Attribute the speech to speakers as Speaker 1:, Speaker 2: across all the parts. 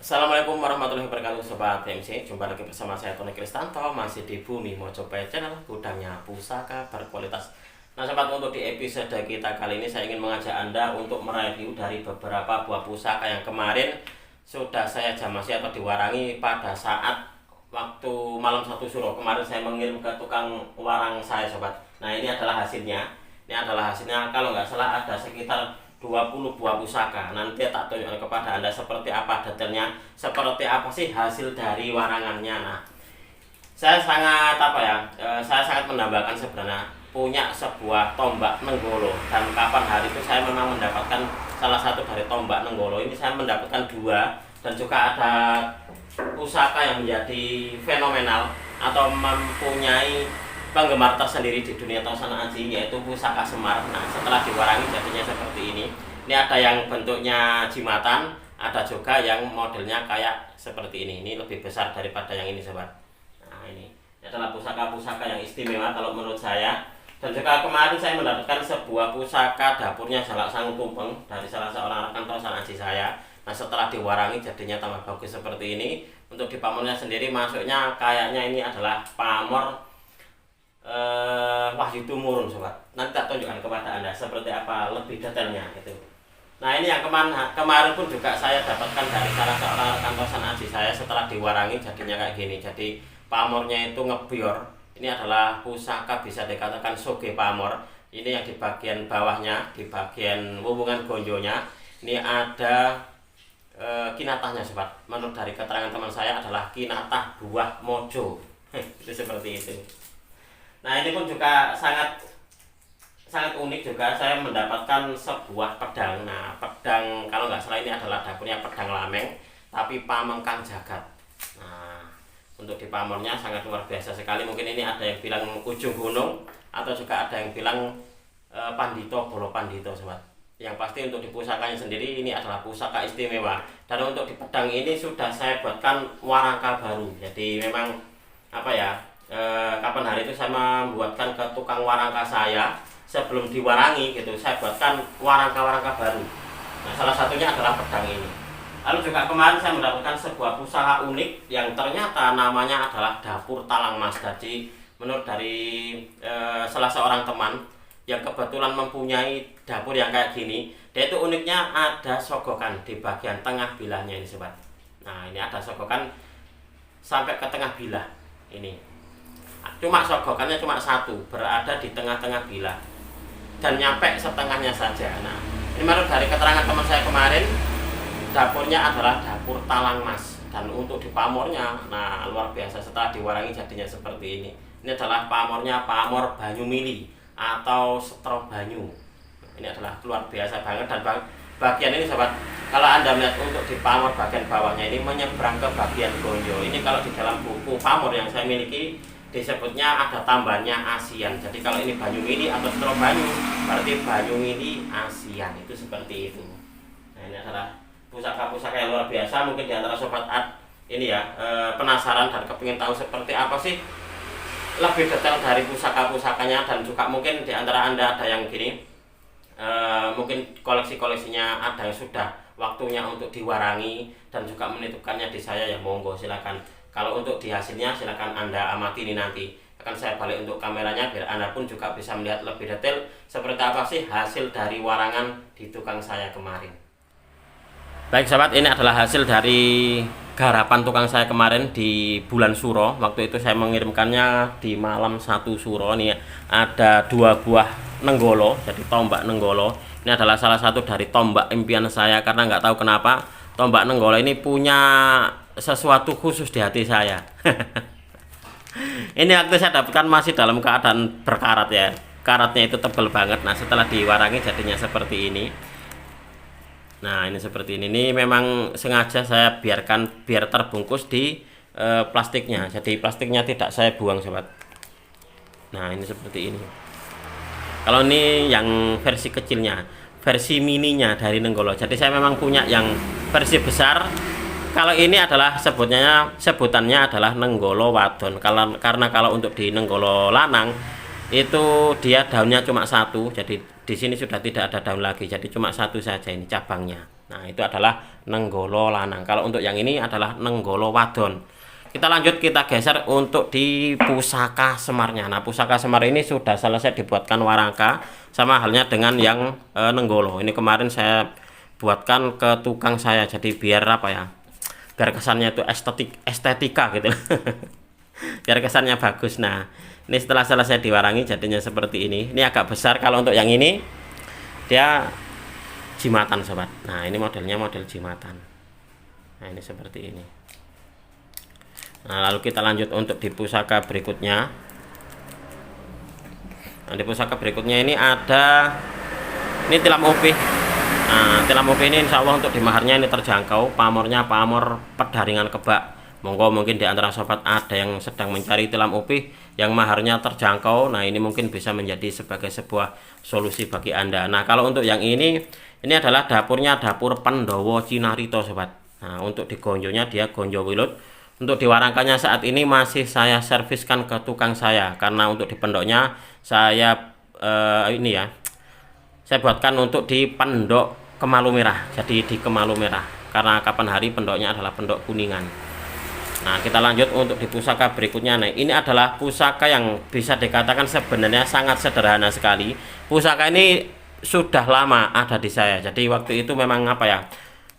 Speaker 1: Assalamualaikum warahmatullahi wabarakatuh Sobat TMC. Jumpa lagi bersama saya Tony Kristanto, masih di Bumi Mojopahit Channel, gudangnya pusaka berkualitas. Nah sobat, untuk di episode kita kali ini saya ingin mengajak Anda untuk mereview dari beberapa buah pusaka yang kemarin sudah saya jamasi atau diwarangi pada saat waktu malam satu suro. Kemarin saya mengirim ke tukang warang saya sobat. Nah ini adalah hasilnya. Kalau nggak salah ada sekitar 20 buah pusaka. Nanti tak tunjukkan kepada Anda seperti apa detailnya, seperti apa sih hasil dari warangannya. Nah, saya sangat mendambakan sebenarnya punya sebuah tombak Nenggolo, dan kapan hari itu saya memang mendapatkan salah satu dari tombak Nenggolo ini. Saya mendapatkan dua, dan juga ada pusaka yang menjadi fenomenal atau mempunyai penggemar tersendiri di dunia Tosana Aji, yaitu pusaka Semar. Nah setelah diwarangi jadinya seperti ini. Ini ada yang bentuknya jimatan, ada juga yang modelnya kayak seperti ini. Ini lebih besar daripada yang ini sobat. Nah ini adalah pusaka-pusaka yang istimewa kalau menurut saya. Dan juga kemarin saya mendapatkan sebuah pusaka dapurnya Jalak Sang Tumpeng dari salah seorang rekan Tosana Aji saya. Nah setelah diwarangi jadinya tambah bagus seperti ini. Untuk di pamornya sendiri masuknya kayaknya ini adalah pamor Wahyu Tumurun sobat. Nanti tak tunjukkan kepada Anda seperti apa lebih detailnya itu. Nah ini yang kemarin pun juga saya dapatkan dari salah seorang rekan Tosana Aji saya. Setelah diwarangi jadinya kayak gini. Jadi pamornya itu ngebior. Ini adalah pusaka bisa dikatakan soge pamor. Ini yang di bagian bawahnya, di bagian hubungan gonjonya ini ada kinatahnya sobat. Menurut dari keterangan teman saya adalah kinatah buah mojo. Itu seperti itu. Nah ini pun juga sangat unik juga. Saya mendapatkan sebuah pedang. Nah pedang kalau nggak salah ini adalah dapurnya pedang Lameng, tapi Pamengkang Jagat. Nah untuk di pamornya sangat luar biasa sekali. Mungkin ini ada yang bilang ujung gunung, atau juga ada yang bilang Pandito Bolo Pandito sobat. Yang pasti untuk di pusakanya sendiri ini adalah pusaka istimewa. Dan untuk di pedang ini sudah saya buatkan warangka baru. Jadi memang kapan hari itu saya membuatkan ke tukang warangka saya sebelum diwarangi gitu, saya buatkan warangka-warangka baru. Nah salah satunya adalah pedang ini. Lalu juga kemarin saya mendapatkan sebuah pusaka unik yang ternyata namanya adalah dapur talang mas. Jadi menurut dari salah seorang teman yang kebetulan mempunyai dapur yang kayak gini, dia itu uniknya ada sogokan di bagian tengah bilahnya ini sobat. Nah ini ada sogokan sampai ke tengah bilah ini. Cuma sogokannya cuma satu, berada di tengah-tengah bilah dan nyampe setengahnya saja. Nah ini menurut dari keterangan teman saya kemarin, dapurnya adalah dapur talang mas. Dan untuk di pamornya, nah luar biasa, setelah diwarangi jadinya seperti ini. Ini adalah pamornya pamor Banyu Mili atau Setro Banyu. Ini adalah luar biasa banget. Dan bagian ini sobat, kalau Anda melihat untuk di pamor bagian bawahnya ini menyeberang ke bagian gonjo. Ini kalau di dalam buku pamor yang saya miliki disebutnya ada tambahannya ASEAN. Jadi kalau ini Banyu Mili atau Setro Banyu, berarti Banyu Mili ASEAN, itu seperti itu. Nah ini adalah pusaka-pusaka yang luar biasa. Mungkin di antara sobat ini ya penasaran dan kepingin tahu seperti apa sih lebih detail dari pusaka-pusakanya. Dan juga mungkin di antara Anda ada yang gini, mungkin koleksi-koleksinya ada yang sudah waktunya untuk diwarangi dan juga menitipkannya di saya, ya monggo silakan. Kalau untuk di hasilnya silakan Anda amati. Ini nanti akan saya balik untuk kameranya biar Anda pun juga bisa melihat lebih detail seperti apa sih hasil dari warangan di tukang saya kemarin. Baik sobat, ini adalah hasil dari garapan tukang saya kemarin di bulan Suro. Waktu itu saya mengirimkannya di malam 1 Suro. Ini ada 2 buah Nenggolo, jadi tombak Nenggolo. Ini adalah salah satu dari tombak impian saya, karena nggak tahu kenapa tombak Nenggolo ini punya sesuatu khusus di hati saya. Ini waktu saya dapatkan masih dalam keadaan berkarat ya. Karatnya itu tebal banget. Nah setelah diwarangi jadinya seperti ini. Nah ini seperti ini. Ini memang sengaja saya biarkan biar terbungkus di plastiknya. Jadi plastiknya tidak saya buang sobat. Nah ini seperti ini. Kalau ini yang versi kecilnya, versi mininya dari Nenggolo. Jadi saya memang punya yang versi besar. Kalau ini adalah sebutannya adalah Nenggolo wadon. Karena kalau untuk di Nenggolo lanang itu dia daunnya cuma satu. Jadi di sini sudah tidak ada daun lagi. Jadi cuma satu saja ini cabangnya. Nah, itu adalah nenggolo lanang. Kalau untuk yang ini adalah nenggolo wadon. Kita lanjut, kita geser untuk di pusaka semarnya. Nah, pusaka semar ini sudah selesai dibuatkan warangka, sama halnya dengan yang nenggolo. Ini kemarin saya buatkan ke tukang saya, jadi biar apa ya, biar kesannya itu estetika gitu. Biar kesannya bagus. Nah, ini setelah selesai diwarangi jadinya seperti ini. Ini agak besar. Kalau untuk yang ini dia jimatan sobat. Nah, ini modelnya model jimatan. Nah, ini seperti ini. Nah, lalu kita lanjut untuk di pusaka berikutnya. Nah, di pusaka berikutnya ini ada, ini tilam upih. Nah, tilam upih ini insya Allah untuk di maharnya ini terjangkau. Pamornya pamor pedaringan kebak. Monggo mungkin di antara sobat ada yang sedang mencari tilam upih yang maharnya terjangkau. Nah, ini mungkin bisa menjadi sebagai sebuah solusi bagi Anda. Nah, kalau untuk yang ini adalah dapurnya dapur Pandowo Cinarito sobat. Nah, untuk di gonjonya dia gonjo wilut. Untuk diwarangkannya saat ini masih saya serviskan ke tukang saya, karena untuk di pendoknya saya saya buatkan untuk di pendok Kemalu Merah. Jadi di Kemalu Merah, karena kapan hari pendoknya adalah pendok Kuningan. Nah, kita lanjut untuk di pusaka berikutnya. Nah, ini adalah pusaka yang bisa dikatakan sebenarnya sangat sederhana sekali. Pusaka ini sudah lama ada di saya. Jadi waktu itu memang apa ya,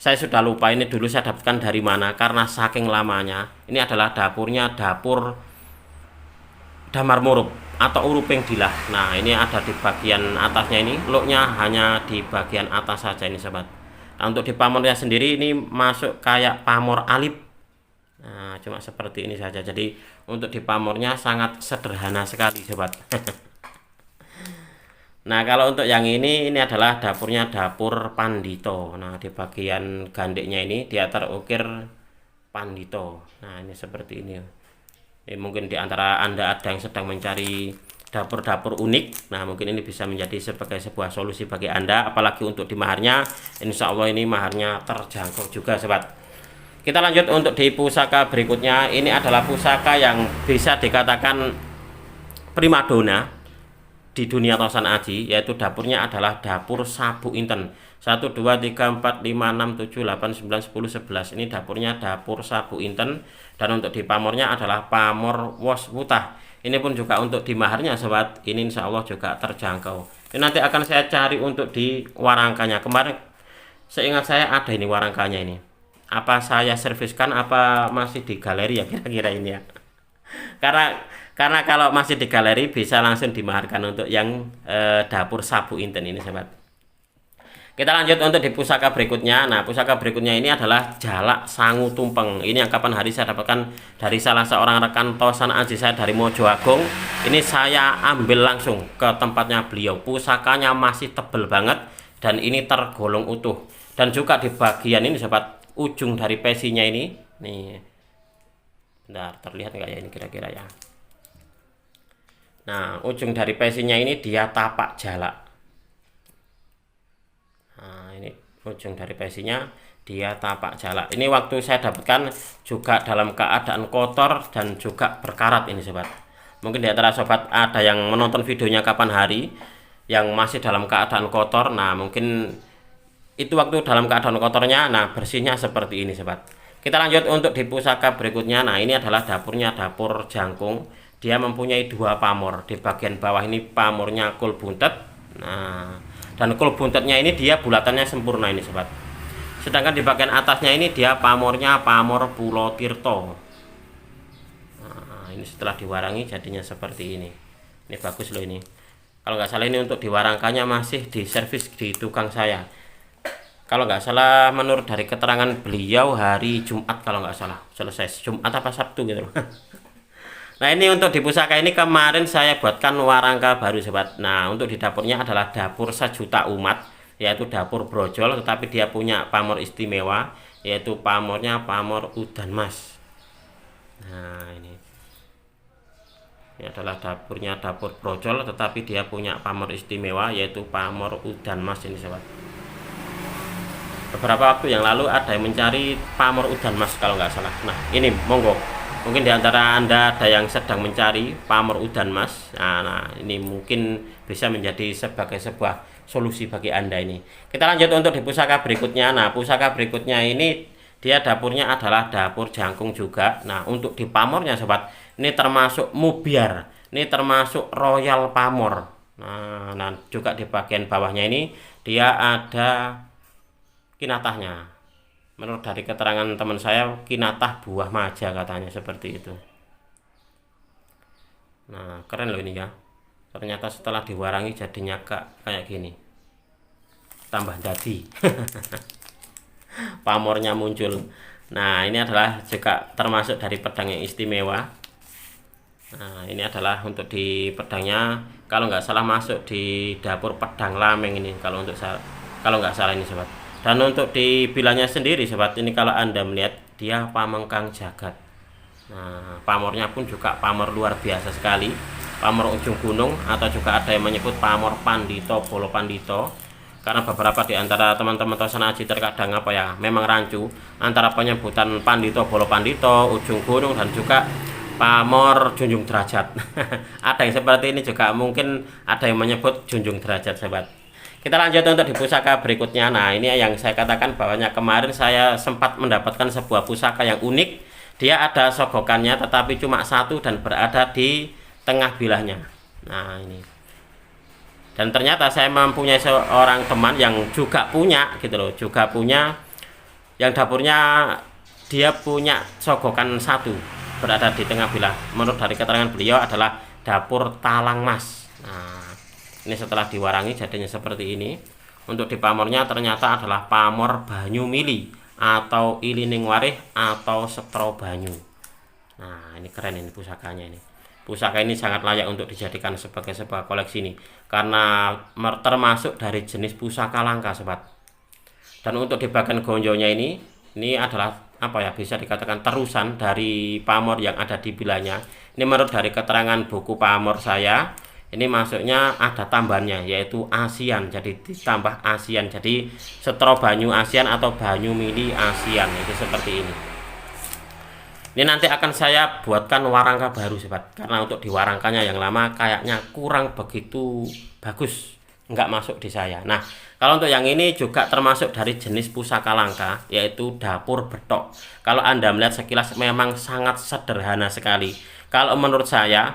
Speaker 1: saya sudah lupa ini dulu saya dapatkan dari mana, karena saking lamanya. Ini adalah dapurnya dapur Damar Murup atau Uruping Dilah. Nah, ini ada di bagian atasnya, ini looknya hanya di bagian atas saja ini sobat. Nah, untuk di pamornya sendiri ini masuk kayak pamor alip. Nah, cuma seperti ini saja. Jadi untuk di pamornya sangat sederhana sekali sobat. Nah, kalau untuk yang ini adalah dapurnya dapur Pandito. Nah, di bagian gandeknya ini dia terukir Pandito. Nah, ini seperti ini. Ini mungkin di antara Anda ada yang sedang mencari dapur-dapur unik. Nah, mungkin ini bisa menjadi sebagai sebuah solusi bagi Anda. Apalagi untuk di maharnya, insya Allah ini maharnya terjangkau juga sobat. Kita lanjut untuk di pusaka berikutnya. Ini adalah pusaka yang bisa dikatakan primadona di dunia Tosan Aji, yaitu dapurnya adalah dapur Sabu Inten. 1 2 3 4 5 6 7 8 9 10 11. Ini dapurnya dapur Sabu Inten, dan untuk di pamornya adalah pamor Wos Wutah. Ini pun juga untuk di maharnya sobat, ini insya Allah juga terjangkau. Ini nanti akan saya cari untuk di warangkanya. Kemarin seingat saya ada ini warangkanya ini. Apa saya serviskan, apa masih di galeri ya kira-kira ini ya. Karena kalau masih di galeri bisa langsung dimaharkan untuk yang dapur Sabu Inten ini sobat. Kita lanjut untuk di pusaka berikutnya. Nah, pusaka berikutnya ini adalah jalak sangu tumpeng. Ini yang kapan hari saya dapatkan dari salah seorang rekan Tosan Aji saya dari Mojo Agung. Ini saya ambil langsung ke tempatnya beliau. Pusakanya masih tebel banget dan ini tergolong utuh. Dan juga di bagian ini sobat, ujung dari pesinya ini nih, bentar, terlihat nggak ya ini kira-kira ya. Nah, ujung dari pesinya ini dia tapak jalak. Nah, ini ujung dari pesinya dia tapak jalak. Ini waktu saya dapatkan juga dalam keadaan kotor dan juga berkarat ini sobat. Mungkin di antara sobat ada yang menonton videonya kapan hari yang masih dalam keadaan kotor. Nah, mungkin itu waktu dalam keadaan kotornya. Nah, bersihnya seperti ini sobat. Kita lanjut untuk di pusaka berikutnya. Nah, ini adalah dapurnya dapur Jangkung. Dia mempunyai 2 pamor. Di bagian bawah ini pamornya kul buntet. Nah, dan kul buntetnya ini dia bulatannya sempurna ini sobat. Sedangkan di bagian atasnya ini dia pamornya pamor Pulo Tirto. Nah, ini setelah diwarangi jadinya seperti ini. Ini bagus loh ini. Kalau nggak salah ini untuk diwarangkannya masih di servis di tukang saya. Kalau nggak salah menurut dari keterangan beliau hari Jumat, kalau nggak salah selesai Jumat apa Sabtu gitu loh. Nah, ini untuk di pusaka ini kemarin saya buatkan warangka baru sobat. Nah, untuk di dapurnya adalah dapur sejuta umat, yaitu dapur brojol, tetapi dia punya pamor istimewa, yaitu pamornya pamor udan mas. Nah, ini adalah dapurnya dapur brojol, tetapi dia punya pamor istimewa, yaitu pamor udan mas ini sobat. Beberapa waktu yang lalu ada yang mencari pamor udan mas kalau nggak salah. Nah, ini monggo, mungkin diantara Anda ada yang sedang mencari pamor udan mas. Nah, ini mungkin bisa menjadi sebagai sebuah solusi bagi Anda ini. Kita lanjut untuk di pusaka berikutnya. Nah, pusaka berikutnya ini dia dapurnya adalah dapur jangkung juga. Nah, untuk di pamornya sobat, ini termasuk mubiar, ini termasuk royal pamor. Nah, juga di bagian bawahnya ini dia ada kinatahnya. Menurut dari keterangan teman saya, kinatah buah maja katanya seperti itu. Nah, keren loh ini ya. Ternyata setelah diwarangi jadinya kayak gini. Tambah dadi. Pamornya muncul. Nah, ini adalah juga termasuk dari pedang yang istimewa. Nah, ini adalah untuk di pedangnya, kalau nggak salah masuk di dapur pedang lameng ini, kalau nggak salah ini sobat. Dan untuk di bilanya sendiri sobat, ini kalau Anda melihat dia pamengkang jagat. Nah, pamornya pun juga pamor luar biasa sekali, pamor ujung gunung, atau juga ada yang menyebut pamor pandito, bolo pandito. Karena beberapa di antara teman-teman Tosan Aji terkadang memang rancu antara penyebutan pandito, bolo pandito, ujung gunung, dan juga pamor junjung derajat. Ada yang seperti ini juga, mungkin ada yang menyebut junjung derajat sobat. Kita lanjut untuk di pusaka berikutnya. Nah, ini yang saya katakan bahwanya kemarin saya sempat mendapatkan sebuah pusaka yang unik. Dia ada sogokannya tetapi cuma satu dan berada di tengah bilahnya. Nah, ini. Dan ternyata saya mempunyai seorang teman yang juga punya gitu loh, juga punya yang dapurnya dia punya sogokan satu berada di tengah bilah. Menurut dari keterangan beliau adalah dapur talang mas. Nah, ini setelah diwarangi jadinya seperti ini. Untuk di pamornya ternyata adalah pamor banyu mili atau ilining warih atau setro banyu. Nah, ini keren ini pusakanya ini. Pusaka ini sangat layak untuk dijadikan sebagai sebuah koleksi ini karena termasuk dari jenis pusaka langka sobat. Dan untuk di bagian gonjonya ini adalah bisa dikatakan terusan dari pamor yang ada di bilanya. Ini menurut dari keterangan buku pamor saya, ini masuknya ada tambahannya yaitu ASEAN, jadi ditambah ASEAN, jadi setro banyu ASEAN atau banyu mili ASEAN, itu seperti ini. Ini nanti akan saya buatkan warangka baru sobat, karena untuk diwarangkanya yang lama kayaknya kurang begitu bagus, nggak masuk di saya. Nah, kalau untuk yang ini juga termasuk dari jenis pusaka langka, yaitu dapur betok. Kalau Anda melihat sekilas memang sangat sederhana sekali. Kalau menurut saya,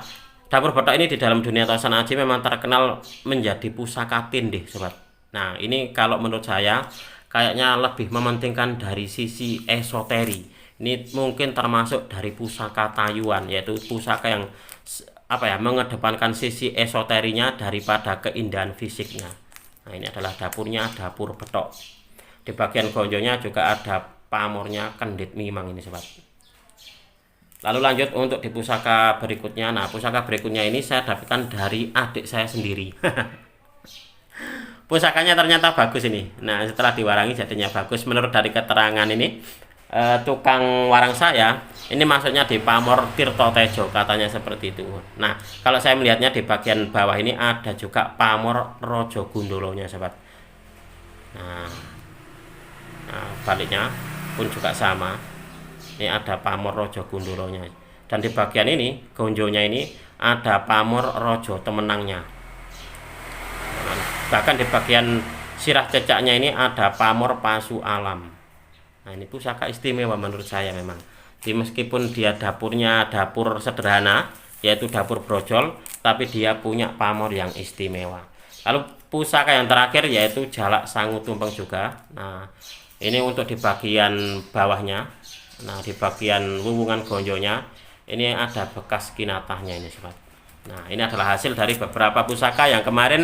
Speaker 1: dapur betok ini di dalam dunia Tosan Aji memang terkenal menjadi pusaka tindih sobat. Nah, ini kalau menurut saya kayaknya lebih mementingkan dari sisi esoteri. Ini mungkin termasuk dari pusaka tayuan, yaitu pusaka yang mengedepankan sisi esoterinya daripada keindahan fisiknya. Nah, ini adalah dapurnya, dapur betok. Di bagian gonjonya juga ada pamornya kendit mimang ini sobat. Lalu lanjut untuk di pusaka berikutnya. Nah, pusaka berikutnya ini saya dapatkan dari adik saya sendiri. Pusakanya ternyata bagus ini. Nah, setelah diwarangi jadinya bagus. Menurut dari keterangan ini tukang warang saya, ini maksudnya di pamor Tirto Tejo, katanya seperti itu. Nah, kalau saya melihatnya di bagian bawah ini ada juga pamor Rojo Gundolonya sobat. Nah, baliknya pun juga sama. Ini ada pamor Rojo Gundolonya. Dan di bagian ini, gonjonya ini ada pamor Rojo Temenangnya. Nah, bahkan di bagian sirah cecaknya ini ada pamor Pasu Alam. Nah, ini pusaka istimewa menurut saya memang. Meskipun dia dapurnya dapur sederhana, yaitu dapur brojol, tapi dia punya pamor yang istimewa. Lalu pusaka yang terakhir yaitu jalak sangu tumpeng juga. Nah, ini untuk di bagian bawahnya. Nah, di bagian wuwungan gonjonya ini ada bekas kinatahnya ini sobat. Nah, ini adalah hasil dari beberapa pusaka yang kemarin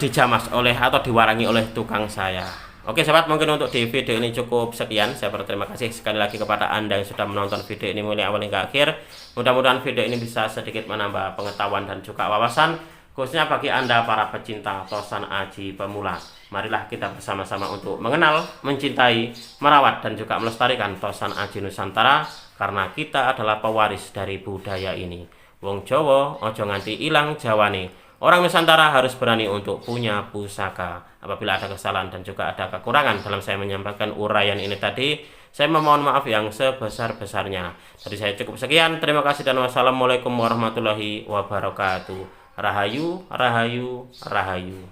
Speaker 1: dijamas oleh atau diwarangi oleh tukang saya. Oke sobat, mungkin untuk di video ini cukup sekian. Saya berterima kasih sekali lagi kepada Anda yang sudah menonton video ini mulai awal hingga akhir. Mudah-mudahan video ini bisa sedikit menambah pengetahuan dan juga wawasan, khususnya bagi Anda para pecinta Tosan Aji pemula. Marilah kita bersama-sama untuk mengenal, mencintai, merawat, dan juga melestarikan Tosan Aji Nusantara, karena kita adalah pewaris dari budaya ini. Wong Jawa ojo nganti ilang jawane. Orang Nusantara harus berani untuk punya pusaka. Apabila ada kesalahan dan juga ada kekurangan dalam saya menyampaikan uraian ini tadi, saya memohon maaf yang sebesar-besarnya. Dari saya cukup sekian. Terima kasih dan wassalamualaikum warahmatullahi wabarakatuh. Rahayu, rahayu, rahayu.